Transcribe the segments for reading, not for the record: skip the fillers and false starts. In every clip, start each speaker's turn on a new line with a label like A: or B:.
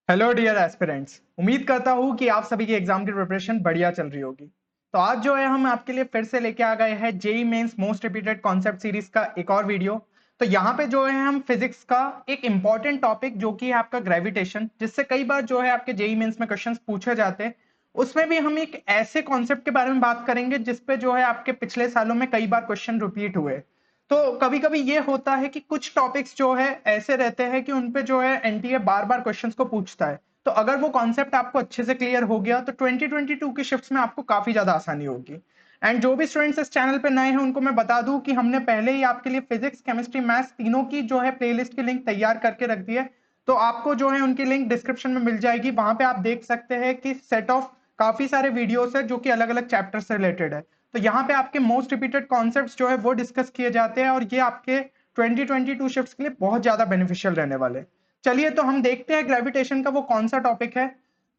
A: Hello dear aspirants. उम्मीद करता हूँ कि आप सभी की एग्जाम की प्रिपरेशन बढ़िया चल रही होगी। तो आज जो है हम आपके लिए फिर से लेके आ गए हैं JEE mains most repeated concept series का एक और वीडियो। तो यहाँ पे जो है हम फिजिक्स का एक इंपॉर्टेंट टॉपिक जो कि है आपका ग्रेविटेशन, जिससे कई बार जो है आपके जेई मेंस में क्वेश्चंस पूछे जाते हैं, उसमें भी हम एक ऐसे कॉन्सेप्ट के बारे में बात करेंगे जिसपे जो है आपके पिछले सालों में कई बार क्वेश्चन रिपीट हुए। तो कभी कभी ये होता है कि कुछ टॉपिक्स जो है ऐसे रहते हैं कि उनपे जो है एनटीए बार बार क्वेश्चंस को पूछता है। तो अगर वो कॉन्सेप्ट आपको अच्छे से क्लियर हो गया तो 2022 की शिफ्ट्स में आपको काफी ज्यादा आसानी होगी। एंड जो भी स्टूडेंट्स इस चैनल पे नए हैं उनको मैं बता दूं कि हमने पहले ही आपके लिए फिजिक्स केमिस्ट्री मैथ्स तीनों की जो है प्लेलिस्ट की लिंक तैयार करके रख दी है। तो आपको जो है उनकी लिंक डिस्क्रिप्शन में मिल जाएगी, वहां पे आप देख सकते हैं कि सेट ऑफ काफी सारे वीडियोस है जो कि अलग अलग चैप्टर से रिलेटेड है। तो यहाँ पे आपके मोस्ट रिपीटेड कॉन्सेप्ट्स जो है वो डिस्कस किए जाते हैं और ये आपके 2022 शिफ्ट्स के लिए बहुत ज्यादा बेनिफिशियल रहने वाले हैं। चलिए तो हम देखते हैं ग्रेविटेशन का वो कौन सा टॉपिक है।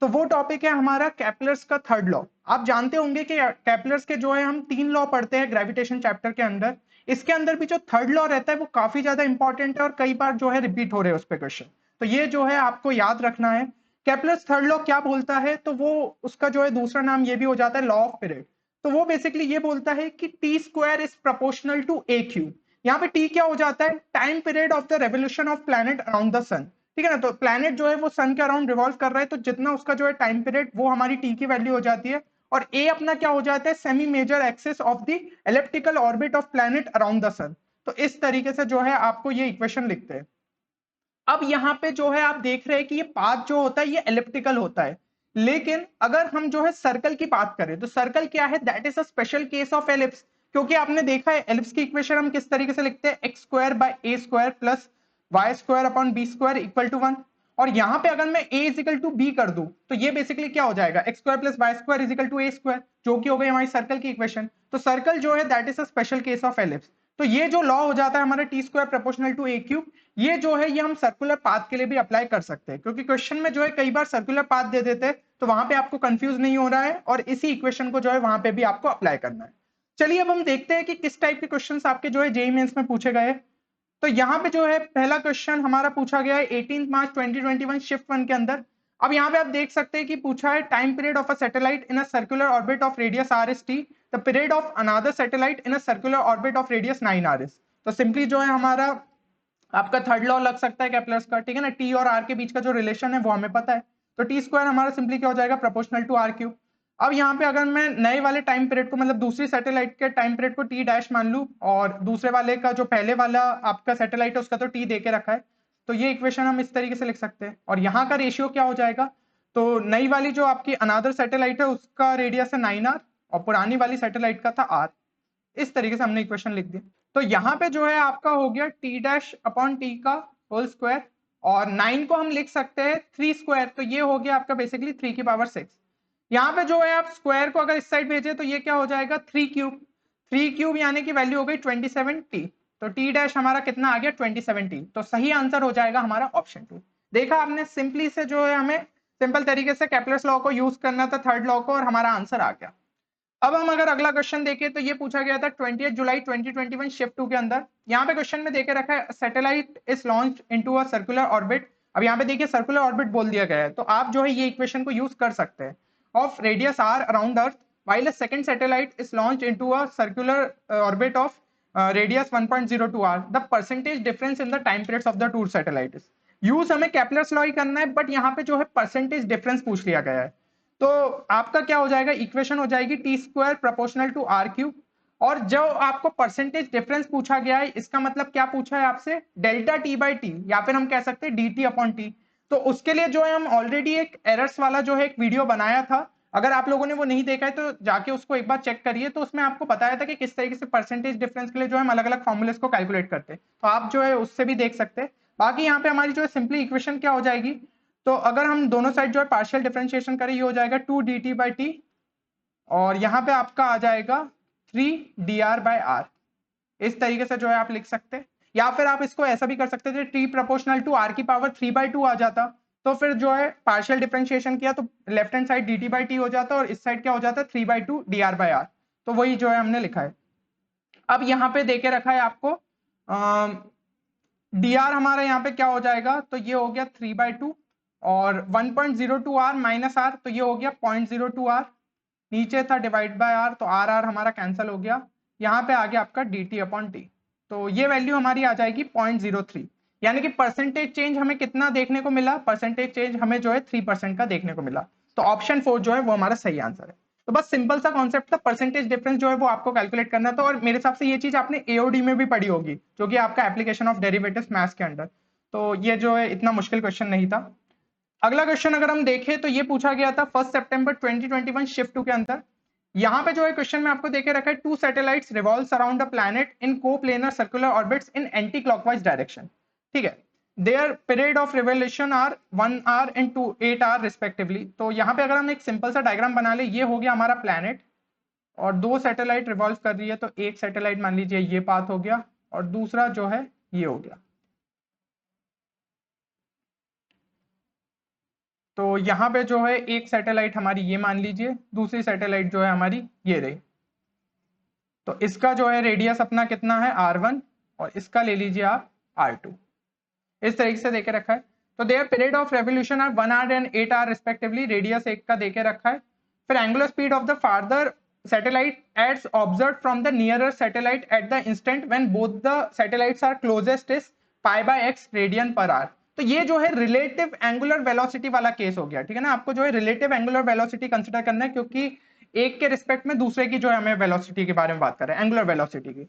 A: तो वो टॉपिक है हमारा कैपलर्स का थर्ड लॉ। आप जानते होंगे कि कैपलर्स के जो है हम तीन लॉ पढ़ते हैं ग्रेविटेशन चैप्टर के अंदर। इसके अंदर भी जो थर्ड लॉ रहता है वो काफी ज्यादा इंपॉर्टेंट है और कई बार जो है रिपीट हो रहे हैं उस पर क्वेश्चन। तो ये जो है आपको याद रखना है। कैपलर्स थर्ड लॉ क्या बोलता है, तो वो उसका जो है दूसरा नाम ये भी हो जाता है लॉ ऑफ पीरियड। तो वो बेसिकली ये बोलता है कि T square is proportional to A cube. यहाँ पे टी क्या हो जाता है, time period of the revolution of planet around the sun. ठीक है ना, तो प्लैनेट जो है वो सन के अराउंड रिवॉल्व कर रहा है, तो जितना उसका जो है टाइम पीरियड वो हमारी टी की वैल्यू हो जाती है। और ए अपना क्या हो जाता है, semi major axis of the elliptical orbit of planet around the sun. तो इस तरीके से जो है आपको ये इक्वेशन लिखते हैं। अब यहाँ पे जो है आप देख रहे हैं कि ये पाथ जो होता है ये एलिप्टिकल होता है। लेकिन अगर हम जो है सर्कल की बात करें तो सर्कल क्या है, that is a special case of ellipse. क्योंकि आपने देखा है एलिप्स की इक्वेशन हम किस तरीके से लिखते हैं, X square by A square plus Y square upon B square equal to 1। और यहाँ पे अगर मैं a इजिकल टू बी कर दूं तो ये बेसिकली क्या हो जाएगा, X square plus Y square equal to A square, जो कि हो गई हमारी सर्कल की इक्वेशन। तो सर्कल जो है that is a special case of ellipse. तो ये जो लॉ हो जाता है हमारा T square proportional to A cube, ये जो है ये हम सर्कुलर पाथ के लिए भी अप्लाई कर सकते हैं, क्योंकि क्वेश्चन में जो है कई बार सर्कुलर पाथ दे देते हैं तो वहां पे आपको कंफ्यूज नहीं हो रहा है और इसी इक्वेशन को जो है वहां पे भी आपको अप्लाई करना है। चलिए अब हम देखते हैं कि किस टाइप के क्वेश्चंस आपके जो है जेईई मेंस में पूछे गए। तो यहाँ पे जो है पहला क्वेश्चन हमारा पूछा गया है 18 मार्च 2021 शिफ्ट वन के अंदर। अब यहाँ पे आप देख सकते हैं कि पूछा है time period of a satellite in a circular orbit of radius R S T, the period of another satellite in a circular orbit of radius 9 R S. तो सिंपली जो है हमारा आपका थर्ड लॉ लग सकता है कैपलर्स का, ठीक है ना, टी और आर के बीच का जो रिलेशन है वो हमें पता है। तो टी स्क्वायर हमारा सिंपली क्या हो जाएगा, प्रोपोर्शनल टू आर क्यूब। अब यहाँ पे अगर मैं नए वाले टाइम पीरियड को, मतलब दूसरी सैटेलाइट के टाइम पीरियड को टी डैश मान लूं और दूसरे वाले का जो पहले वाला आपका सैटेलाइट है उसका तो टी दे के रखा है, तो ये इक्वेशन हम इस तरीके से लिख सकते हैं। और यहाँ का रेशियो क्या हो जाएगा, तो नई वाली जो आपकी अनादर सैटेलाइट है उसका रेडियस है 9r और पुरानी वाली सैटेलाइट का था आर। इस तरीके से हमने इक्वेशन लिख दी। तो यहाँ पे जो है आपका हो गया टी डैश अपॉन टी का होल स्क्वायर, और 9 को हम लिख सकते हैं 3 स्क्वायर, तो ये हो गया आपका बेसिकली 3 की पावर 6। यहाँ पे जो है आप स्क्वायर को अगर इस साइड भेजे तो ये क्या हो जाएगा 3 क्यूब। 3 क्यूब यानी कि वैल्यू हो गई 27t। तो टी डैश हमारा कितना आ गया 27t, तो सही आंसर हो जाएगा हमारा ऑप्शन 2। देखा आपने, सिंपली से जो है हमें सिंपल तरीके से कैपलर्स लॉ को यूज करना था थर्ड लॉ को और हमारा आंसर आ गया। अब हम अगर अगला क्वेश्चन देखें तो ये पूछा गया था 20 जुलाई 2021 शिफ्ट टू के अंदर। यहाँ पे क्वेश्चन में देके रखा है satellite is launch into a circular orbit. अब यहाँ पे देखिए सर्कुलर ऑर्बिट बोल दिया गया है, तो आप जो है ये इक्वेशन को यूज कर सकते हैं, of radius R around earth while a second satellite is launched into a circular orbit of radius 1.02 r, the percentage difference in the time periods of the two satellites। Use हमें Kepler's law ही करना है, but यहाँ पे जो है percentage difference पूछ लिया गया है। तो आपका क्या हो जाएगा, इक्वेशन हो जाएगी T square proportional to R cube. और जो आपको परसेंटेज डिफरेंस पूछा गया है इसका मतलब क्या पूछा है आपसे, डेल्टा टी बाई टी, या फिर हम कह सकते हैं डी टी अपॉन टी। तो उसके लिए जो है हम ऑलरेडी एक एरर्स वाला जो है एक वीडियो बनाया था, अगर आप लोगों ने वो नहीं देखा है तो जाके उसको एक बार चेक करिए। तो उसमें आपको बताया था कि किस तरीके से परसेंटेज डिफरेंस के लिए जो है हम अलग अलग फॉर्मूलेस को कैलकुलेट करते हैं, तो आप जो है उससे भी देख सकते हैं। बाकी यहाँ पे हमारी जो है सिंपली इक्वेशन क्या हो जाएगी, तो अगर हम दोनों साइड जो है पार्शियल डिफरेंशिएशन करें ये हो जाएगा 2 dt बाई टी, और यहाँ पे आपका आ जाएगा 3 dr/r। इस तरीके से जो है आप लिख सकते हैं, या फिर आप इसको ऐसा भी कर सकते थे टी प्रोपोर्शनल टू आर की पावर 3/2 आ जाता। तो फिर जो है पार्शियल डिफरेंशिएशन किया तो left hand side dt by T हो जाता और इस साइड क्या हो जाता 3/2 dr/r। तो वही जो है हमने लिखा है। अब यहाँ पे देके रखा है आपको डी आर हमारा यहाँ पे क्या हो जाएगा, तो ये हो गया 3/2 और 1.02 आर माइनस आर, तो ये हो गया 0.02 आर, नीचे था डिवाइड बाय आर, तो आर आर हमारा कैंसिल हो गया, यहाँ पे आ गया आपका dt अपॉन टी, तो ये वैल्यू हमारी आ जाएगी 0.03, यानी कि परसेंटेज चेंज हमें कितना देखने को मिला, परसेंटेज चेंज हमें जो है 3% का देखने को मिला, तो ऑप्शन 4 जो है वो हमारा सही आंसर है। तो बस सिंपल सा कॉन्सेप्ट था, परसेंटेज डिफरेंस जो है वो आपको कैलकुलेट करना था, और मेरे हिसाब से ये चीज आपने एओडी में भी पढ़ी होगी, जो कि आपका एप्लीकेशन ऑफ डेरिवेटिव्स मैथ्स के अंदर, तो ये जो है इतना मुश्किल क्वेश्चन नहीं था। अगला क्वेश्चन अगर हम देखें तो ये पूछा गया था 1 सितंबर 2021 शिफ्ट 2 के अंदर। यहाँ पे जो है क्वेश्चन में आपको देके रखा है, 2 satellites revolves around the planet in coplanar circular orbits in anti clockwise direction, ठीक है, their period of revolution are 1 hour and 8 hour respectively. तो यहाँ पे अगर हम एक सिंपल सा डायग्राम बना ले, ये हो गया हमारा प्लैनेट और 2 सैटेलाइट रिवॉल्व कर रही है, तो एक सैटेलाइट मान लीजिए ये पाथ हो गया और दूसरा जो है ये हो गया, तो यहाँ पे जो है एक सैटेलाइट हमारी ये मान लीजिए, दूसरी सैटेलाइट जो है हमारी ये रही, तो इसका जो है रेडियस अपना कितना है r1 और इसका ले लीजिए आप r2, इस तरीके से देके रखा है। तो their period of revolution are 1 hour and 8 hour respectively, radius एक का देके रखा है। फिर angular speed of the farther satellite as observed from the nearer satellite at the instant when both the satellites are closest is pi by x radian per hour। तो ये जो है रिलेटिव एंगुलर वेलोसिटी वाला case हो गया, ठीक है ना, आपको जो है रिलेटिव एंगुलर वेलोसिटी कंसीडर करना है, क्योंकि एक के रिस्पेक्ट में दूसरे की जो है हमें वेलोसिटी के बारे में बात कर रहे हैं, एंगुलर वेलोसिटी की।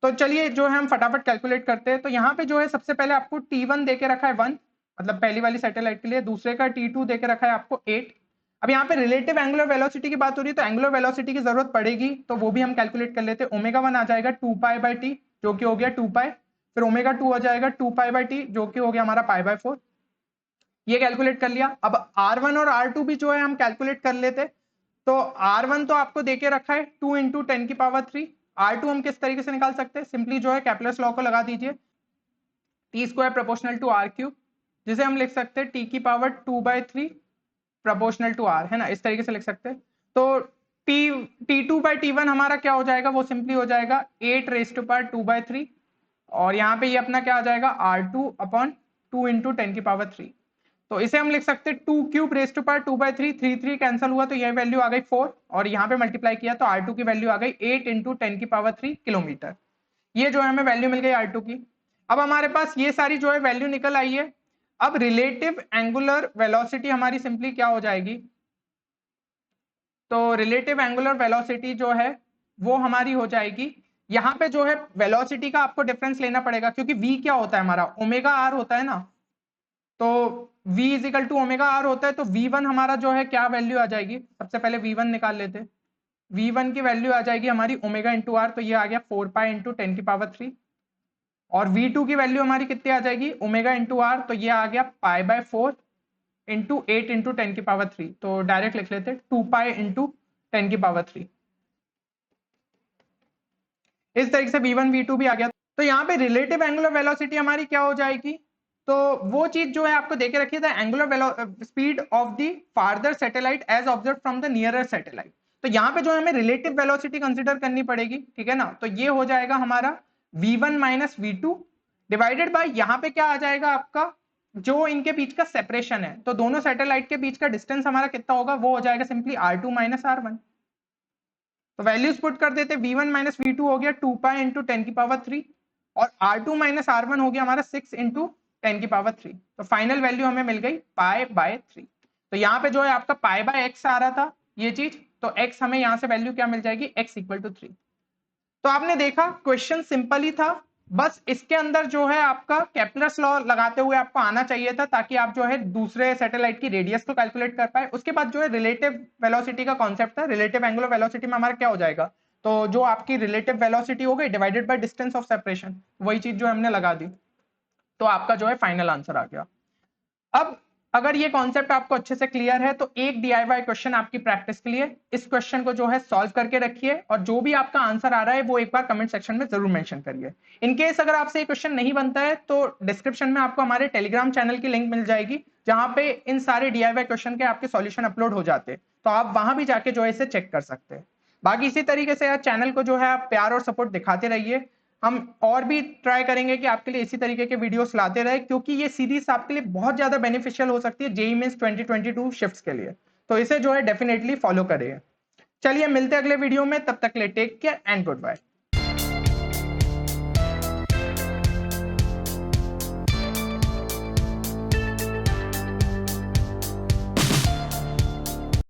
A: तो चलिए जो है हम फटाफट कैलकुलेट करते हैं। तो यहाँ पे जो है सबसे पहले आपको T1 देके रखा है 1, मतलब पहली वाली सैटेलाइट के लिए, दूसरे का T2 देके रखा है आपको 8। अब यहाँ पे रिलेटिव एंगुलर वेलोसिटी की बात हो रही है, तो एंगुलर वेलोसिटी की जरूरत पड़ेगी, तो वो भी हम कैलकुलेट कर लेते हैं। ओमेगा 1 आ जाएगा 2 पाई बाई टी, जो कि हो गया 2 पाई, फिर ओमेगा 2 आ जाएगा 2 पाई बाई टी, जो कि हो गया हमारा पाई बाई 4, ये कैलकुलेट कर लिया। अब R1 और R2 भी जो है हम कैलकुलेट कर लेते। तो R1 तो आपको देके रखा है 2 इंटू 10 की पावर 3, R2 हम किस तरीके से निकाल सकते हैं, सिंपली जो है कैपलर्स लॉ को लगा दीजिए, T square proportional to R cube, जिसे हम लिख सकते हैं टी की पावर 2/3 प्रोपोर्शनल टू आर, है ना, इस तरीके से लिख सकते हैं। तो T2/T1 हमारा क्या हो जाएगा, वो सिंपली हो जाएगा 8 रेज टू पावर 2/3, और यहाँ पे ये अपना क्या आ जाएगा R2 अपॉन 2 इंटू 10 की पावर 3। तो इसे हम लिख सकते हैं 2 cube raise to power 2/3, 3 cancel हुआ तो ये वैल्यू आ गई 4, और यहाँ पे मल्टीप्लाई किया तो R2 की वैल्यू आ गई 8 इंटू 10 की पावर 3 किलोमीटर। ये जो है हमें वैल्यू मिल गई R2 की। अब हमारे पास ये सारी जो है वैल्यू निकल आई है। अब रिलेटिव एंगुलर वेलोसिटी हमारी सिंपली क्या हो जाएगी, तो रिलेटिव एंगुलर वेलोसिटी जो है वो हमारी हो जाएगी, यहाँ पे जो है वेलोसिटी का आपको डिफरेंस लेना पड़ेगा, क्योंकि v क्या होता है हमारा, ओमेगा r होता है ना, तो v is equal to omega R होता है। तो v1 हमारा जो है क्या वैल्यू आ जाएगी, सबसे पहले v1 निकाल लेते। v1 की वैल्यू आ जाएगी हमारी ओमेगा इंटू आर, तो ये आ गया 4 पाई इंटू 10 की पावर 3, और v2 की वैल्यू हमारी कितनी आ जाएगी, ओमेगा इंटू आर, तो ये आ गया पाई बाय 4 इंटू 8 इंटू 10 की पावर 3, तो डायरेक्ट लिख लेते 2 पाई इंटू 10 की पावर 3, इस तरीके से v1 v2 भी आ गया। तो यहाँ पे रिलेटिव एंगुलर वेलोसिटी हमारी क्या हो जाएगी, तो वो चीज जो है आपको देके रखिए, the angular speed of the farther satellite as observe from the nearer satellite. तो यहाँ पे जो है हमें रिलेटिव वेलोसिटी कंसीडर करनी पड़ेगी, ठीक है ना, तो ये हो जाएगा हमारा v1 minus v2 divided by, यहाँ पे क्या आ जाएगा आपका, जो इनके बीच का सेपरेशन है, तो दोनों सैटेलाइट के बीच का डिस्टेंस हमारा कितना होगा, वो हो जाएगा सिंपली R2 माइनस R1। तो वैल्यूज पुट कर देते, v1 माइनस v2 हो गया 2 पाई इंटू 10 की पावर 3, और R2 माइनस R1 हो गया हमारा 6 इंटू 10 की पावर 3, तो फाइनल वैल्यू हमें मिल गई पाई बाय 3। तो यहाँ पे जो है आपका पाई बाय एक्स आ रहा था ये चीज, तो x हमें यहाँ से वैल्यू क्या मिल जाएगी, x इक्वल टू 3। तो आपने देखा क्वेश्चन सिंपल ही था, बस इसके अंदर जो है आपका केप्लर्स लॉ लगाते हुए आपको आना चाहिए था, ताकि आप जो है दूसरे सैटेलाइट की रेडियस को कैलकुलेट कर पाए। उसके बाद जो है रिलेटिव वेलोसिटी का कॉन्सेप्ट था, रिलेटिव एंगुलर वेलोसिटी में हमारा क्या हो जाएगा, तो जो आपकी रिलेटिव वेलोसिटी हो गई divided by distance of separation, वही चीज जो हमने लगा दी, तो आपका जो है फाइनल आंसर आ गया। अब अगर ये कॉन्सेप्ट आपको अच्छे से क्लियर है, तो एक DIY क्वेश्चन आपकी प्रैक्टिस के लिए, इस क्वेश्चन को जो है सॉल्व करके रखिए, और जो भी आपका आंसर आ रहा है वो एक बार कमेंट सेक्शन में जरूर मेंशन करिए। इनकेस अगर आपसे ये क्वेश्चन नहीं बनता है, तो डिस्क्रिप्शन में आपको हमारे टेलीग्राम चैनल की लिंक मिल जाएगी, जहां पे इन सारे DIY क्वेश्चन के आपके सॉल्यूशन अपलोड हो जाते हैं, तो आप वहां भी जाके जो है इसे चेक कर सकते हैं। बाकी इसी तरीके से यार चैनल को जो है आप प्यार और सपोर्ट दिखाते रहिए। हम और भी ट्राई करेंगे कि आपके लिए इसी तरीके के वीडियोस लाते रहे, क्योंकि ये सीरीज आपके लिए बहुत ज्यादा बेनिफिशियल हो सकती है जेईई मेंस 2022 शिफ्ट्स के लिए। तो इसे जो है डेफिनेटली फॉलो करिए। चलिए मिलते हैं अगले वीडियो में, तब तक के लिए take care and good bye.